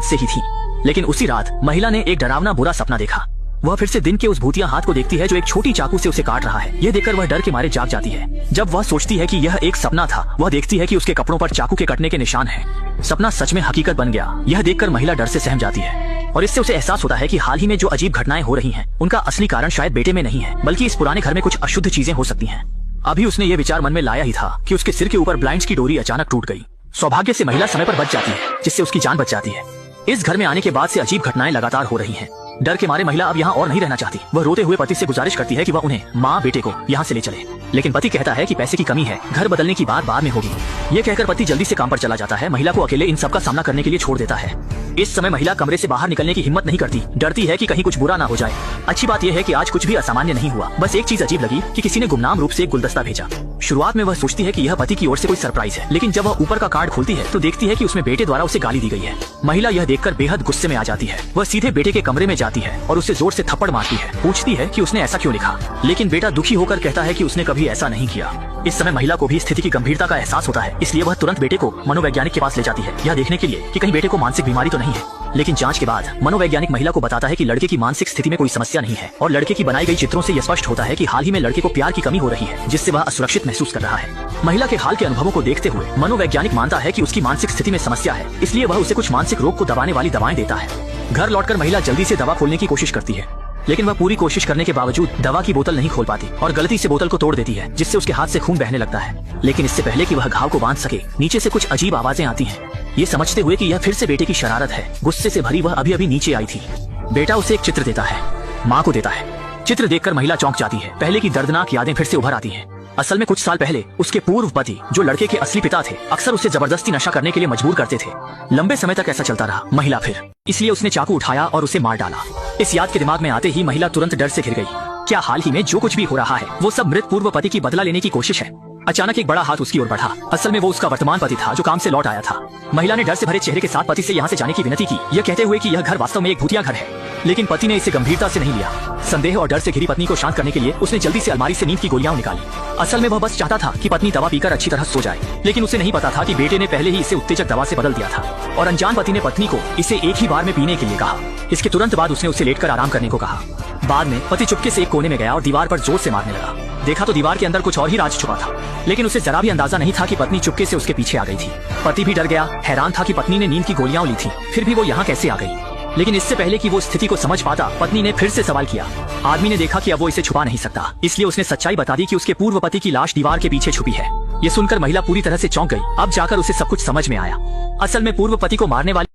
से ही थी। लेकिन उसी रात महिला ने एक डरावना बुरा सपना देखा। वह फिर से दिन के उस भूतिया हाथ को देखती है जो एक छोटी चाकू से उसे काट रहा है। यह देखकर वह डर के मारे जाग जाती है। जब वह सोचती है कि यह एक सपना था, वह देखती है कि उसके कपड़ों पर चाकू के कटने के निशान हैं। सपना सच में हकीकत बन गया। यह देखकर महिला डर से सहम जाती है और इससे उसे एहसास होता है कि हाल ही में जो अजीब घटनाएं हो रही हैं, उनका असली कारण शायद बेटे में नहीं है, बल्कि इस पुराने घर में कुछ अशुद्ध चीजें हो सकती हैं। अभी उसने ये विचार मन में लाया ही था कि उसके सिर के ऊपर ब्लाइंड्स की डोरी अचानक टूट गई। सौभाग्य से महिला समय पर बच जाती है, जिससे उसकी जान बच जाती है। इस घर में आने के बाद से अजीब घटनाएं लगातार हो रही हैं। डर के मारे महिला अब यहाँ और नहीं रहना चाहती। वह रोते हुए पति से गुजारिश करती है कि वह उन्हें माँ बेटे को यहाँ से ले चले, लेकिन पति कहता है कि पैसे की कमी है, घर बदलने की बात बाद में होगी। ये कहकर पति जल्दी से काम पर चला जाता है। महिला को अकेले इन सब का सामना करने के लिए छोड़ देता है। इस समय महिला कमरे से बाहर निकलने की हिम्मत नहीं करती, डरती है कि कहीं कुछ बुरा ना हो जाए। अच्छी बात यह है कि आज कुछ भी असामान्य नहीं हुआ। बस एक चीज अजीब लगी कि किसी ने गुमनाम रूप से एक गुलदस्ता भेजा। शुरुआत में वह सोचती है कि यह पति की ओर से कोई सरप्राइज है, लेकिन जब वह ऊपर का कार्ड खोलती है तो देखती है कि उसमें बेटे द्वारा उसे गाली दी गई है। महिला यह देखकर बेहद गुस्से में आ जाती है। वह सीधे बेटे के कमरे में जाती है और उसे जोर से थप्पड़ मारती है। पूछती है कि उसने ऐसा क्यों लिखा, लेकिन बेटा दुखी होकर कहता है कि उसने कभी ऐसा नहीं किया। इस समय महिला को भी स्थिति की गंभीरता का एहसास होता है, इसलिए वह तुरंत बेटे को मनोवैज्ञानिक के पास ले जाती है, यह देखने के लिए कि कहीं बेटे को मानसिक बीमारी तो नहीं है। लेकिन जांच के बाद मनोवैज्ञानिक महिला को बताता है कि लड़के की मानसिक स्थिति में कोई समस्या नहीं है और लड़के की बनाई गई चित्रों से यह स्पष्ट होता है कि हाल ही में लड़के को प्यार की कमी हो रही है, जिससे वह असुरक्षित महसूस कर रहा है। महिला के हाल के अनुभवों को देखते हुए मनोवैज्ञानिक मानता है कि उसकी मानसिक स्थिति में समस्या है, इसलिए वह उसे कुछ मानसिक रोग को दबाने वाली दवाएं देता है। घर लौटकर महिला जल्दी से दवा खोलने की कोशिश करती है, लेकिन वह पूरी कोशिश करने के बावजूद दवा की बोतल नहीं खोल पाती और गलती से बोतल को तोड़ देती है, जिससे उसके हाथ से खून बहने लगता है। लेकिन इससे पहले कि वह घाव को बांध सके, नीचे से कुछ अजीब आवाजें आती हैं। ये समझते हुए कि यह फिर से बेटे की शरारत है, गुस्से से भरी वह अभी अभी नीचे आई थी। बेटा उसे एक चित्र देता है, माँ को देता है। चित्र देखकर महिला चौंक जाती है। पहले की दर्दनाक यादें फिर से उभर आती हैं। असल में कुछ साल पहले उसके पूर्व पति, जो लड़के के असली पिता थे, अक्सर उसे जबरदस्ती नशा करने के लिए मजबूर करते थे। लंबे समय तक ऐसा चलता रहा। महिला फिर इसलिए उसने चाकू उठाया और उसे मार डाला। इस याद के दिमाग में आते ही महिला तुरंत डर से घिर गई। क्या हाल ही में जो कुछ भी हो रहा है वो सब मृत पूर्व पति की बदला लेने की कोशिश है? अचानक एक बड़ा हाथ उसकी ओर बढ़ा। असल में वो उसका वर्तमान पति था, जो काम से लौट आया था। महिला ने डर से भरे चेहरे के साथ पति से यहाँ से जाने की विनती की, यह कहते हुए कि यह घर वास्तव में एक भूतिया घर है। लेकिन पति ने इसे गंभीरता से नहीं लिया। संदेह और डर से घिरी पत्नी को शांत करने के लिए उसने जल्दी से अलमारी से नींद की गोलियां निकाली। असल में वह बस चाहता था कि पत्नी दवा पीकर अच्छी तरह सो जाए, लेकिन उसे नहीं पता था कि बेटे ने पहले ही इसे उत्तेजक दवा से बदल दिया था और अनजान पति ने पत्नी को इसे एक ही बार में पीने के लिए कहा। इसके तुरंत बाद उसने उसे लेटकर आराम करने को कहा। बाद में पति चुपके से एक कोने में गया और दीवार पर जोर से मारने लगा। देखा तो दीवार के अंदर कुछ और ही राज छुपा था, लेकिन उसे जरा भी अंदाजा नहीं था कि पत्नी चुपके से उसके पीछे आ गई थी। पति भी डर गया, हैरान था कि पत्नी ने नींद की गोलियां ली थी, फिर भी वो यहाँ कैसे आ गई। लेकिन इससे पहले कि वो स्थिति को समझ पाता, पत्नी ने फिर से सवाल किया। आदमी ने देखा कि अब वो इसे छुपा नहीं सकता, इसलिए उसने सच्चाई बता दी कि उसके पूर्व पति की लाश दीवार के पीछे छुपी है। ये सुनकर महिला पूरी तरह से चौंक गई। अब जाकर उसे सब कुछ समझ में आया। असल में पूर्व पति को मारने वाली